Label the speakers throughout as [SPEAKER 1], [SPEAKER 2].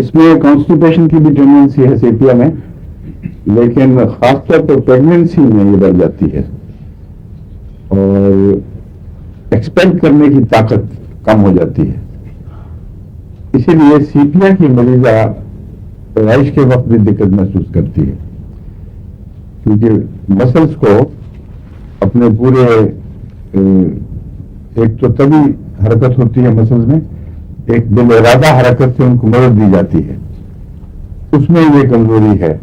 [SPEAKER 1] اس میں کانسٹیپیشن کی بھی ٹینڈنسی ہے سیپیا میں، لیکن خاص طور پر پریگننسی میں یہ بڑھ جاتی ہے اور ایکسپیل کرنے کی طاقت کم ہو جاتی ہے. اسی لیے سیپیا کی مریضہ پیدائش کے وقت بھی دقت محسوس کرتی ہے، کیونکہ مسلس کو اپنے پورے ایک تو تبھی حرکت ہوتی ہے مسلس میں، ایک بال ارادہ حرکت سے ان کو مدد دی جاتی ہے، اس میں یہ کمزوری ہے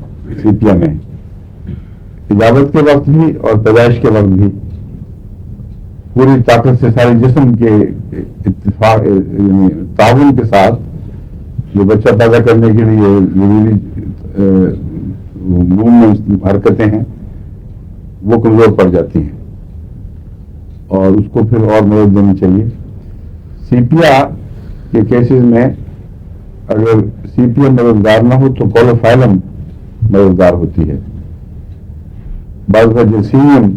[SPEAKER 1] سیپیا میں. ایجابت کے وقت بھی اور پیدائش کے وقت بھی پوری طاقت سے سارے جسم کے اتفاق یعنی تعاون کے ساتھ جو بچہ پیدا کرنے کے لیے ضروری موومنٹ حرکتیں ہیں وہ کمزور پڑ جاتی ہیں اور اس کو پھر اور مدد دینی چاہیے. سیپیا کے کیسز میں اگر سیپیا مددگار نہ ہو تو کولوفائلم مددگار ہوتی ہے، بعض کا جلسیمیم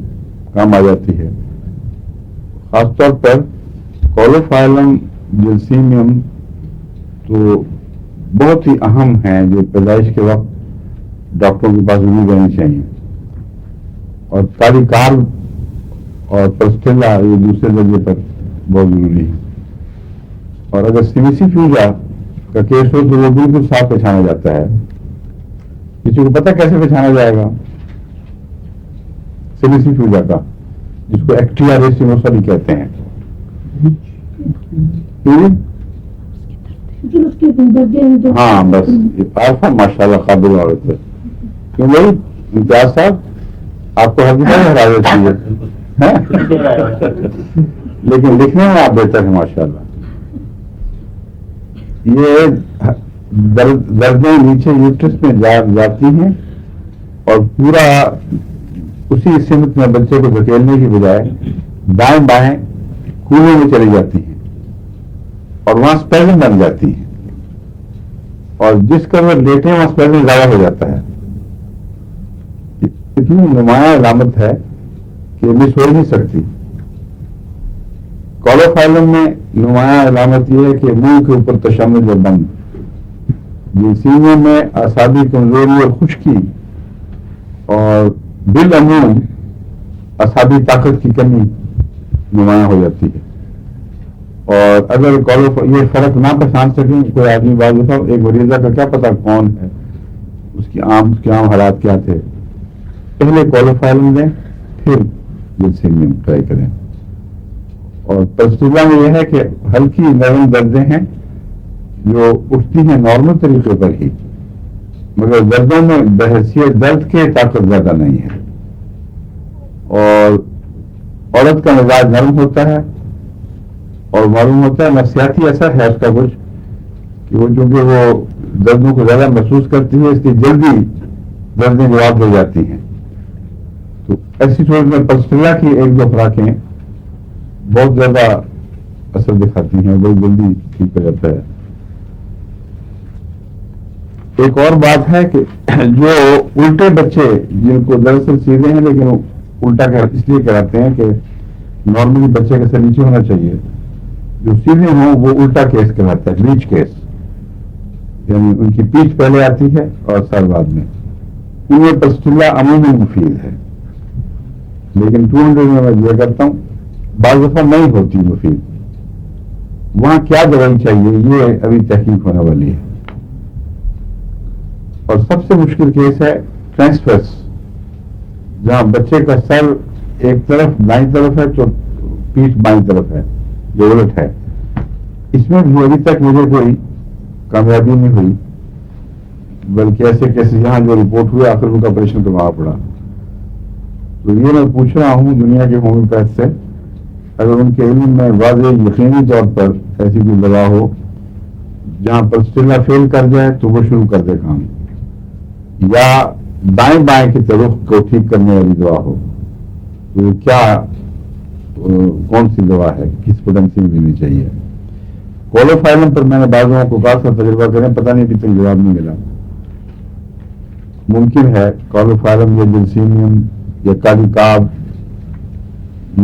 [SPEAKER 1] کام آ جاتی ہے. خاص طور پر کولوفائلم جلسیمیم تو بہت ہی اہم ہیں جو پیدائش کے وقت ڈاکٹروں کے پاس ضرور رہنی چاہیے. اور کالی کار اور پرسٹیلا یہ دوسرے درجے پر بہت ضروری ہے. اور اگر سیمیسی فیوجا کا کیس ہو تو وہ بالکل صاف پہچانا جاتا ہے. کسی کو پتہ کیسے پہچانا جائے گا سیمیسی فیوجا کا، جس کو ایکٹیا ریسینوسا بھی کہتے ہیں؟ ہاں بس عارفہ ماشاء اللہ قابل عورت ہے. کیوں بھائی امتیاز صاحب آپ کو ہر جگہ ہرا دیتی ہے لیکن لکھنے میں آپ بہتر ہیں ماشاء اللہ. یہ دردیں نیچے یوٹرس میں جاتی ہیں اور پورا اسی سمت میں بچے کو دھکیلنے کی بجائے دائیں بائیں کنویں میں چلی جاتی ہیں اور وہاں اسپیزم بن جاتی ہیں اور جس کا وہ لیٹے وہاں اسپیزم زیادہ ہو جاتا ہے. اتنی نمایاں علامت ہے کہ مس ہو نہیں سکتی. کولوفائلم میں نمایاں علامت یہ ہے کہ منہ کے اوپر تشنج و بند، جلسیمیم میں اعصابی کمزوری اور خشکی اور بالعموم اعصابی طاقت کی کمی نمایاں ہو جاتی ہے. اور اگر یہ فرق نہ پہچان سکیں کوئی آدمی بعض دفعہ ایک مریضہ کا کیا پتا کون ہے، اس کے عام حالات کیا تھے، پہلے کولوفائلم دیں پھر جلسیمیم ٹرائی کریں. اور پرسٹیلا میں یہ ہے کہ ہلکی نرم دردیں ہیں جو اٹھتی ہیں نارمل طریقے پر ہی، مگر دردوں میں بحیثیت درد کے طاقت زیادہ نہیں ہے. اور عورت کا مزاج نرم ہوتا ہے اور معلوم ہوتا ہے نفسیاتی اثر ہے اس کا کچھ کہ وہ چونکہ وہ دردوں کو زیادہ محسوس کرتی ہے اس کی جلدی دردیں جواب دے جاتی ہیں. تو ایسی صورت میں پرسٹیلا کی ایک دو خوراکیں بہت زیادہ اثر دکھاتی ہیں، بہت جلدی ٹھیک ہو جاتا ہے. ایک اور بات ہے کہ جو الٹے بچے جن کو دراصل سیدھے ہیں لیکن الٹا اس لیے کراتے ہیں کہ نارملی بچے کا سر نیچے ہونا چاہیے، جو سیدھے ہوں وہ الٹا کیس کراتا ہے، ریچ کیس، یعنی ان کی پیٹھ پہلے آتی ہے اور سر بعد میں. ان میں پرسٹیلا عموماً مفید ہے لیکن 200 میں دیا کرتا ہوں، بعض دفعہ نہیں ہوتی مفید. وہاں کیا دوائی چاہیے یہ ابھی تحقیق ہونے والی ہے. اور سب سے مشکل کیس ہے ٹرانسفرس، جہاں بچے کا سر ایک طرف دائیں طرف ہے تو پیٹھ بائیں طرف ہے، جو الٹ ہے. اس میں بھی ابھی تک مجھے کوئی کامیابی نہیں ہوئی، بلکہ ایسے کیسے یہاں جو رپورٹ ہوئے آخر ان کا آپریشن کروانا پڑا. تو یہ میں پوچھ رہا ہوں دنیا کے ہومیوپیتھ سے، اگر ان کے علم میں واضح یقینی طور پر ایسی کوئی دوا ہو جہاں پرسٹیلا فیل کر جائے تو وہ شروع کر دے کام، یا دائیں بائیں کی طرف کو ٹھیک کرنے والی دوا ہو، تو کیا کون سی دوا ہے، کس پوٹینسی میں دینی چاہیے. کولوفائلم پر میں نے بعض لوگوں کو کہا تھا تجربہ کریں، پتہ نہیں ابھی تک جواب نہیں ملا. ممکن ہے کولوفائلم یا جلسیمیم یا کالی کاب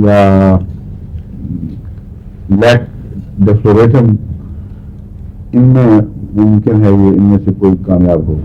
[SPEAKER 1] یا لیک ڈیفلوریٹم ان میں ممکن ہے یہ ان میں سے کوئی کامیاب ہو.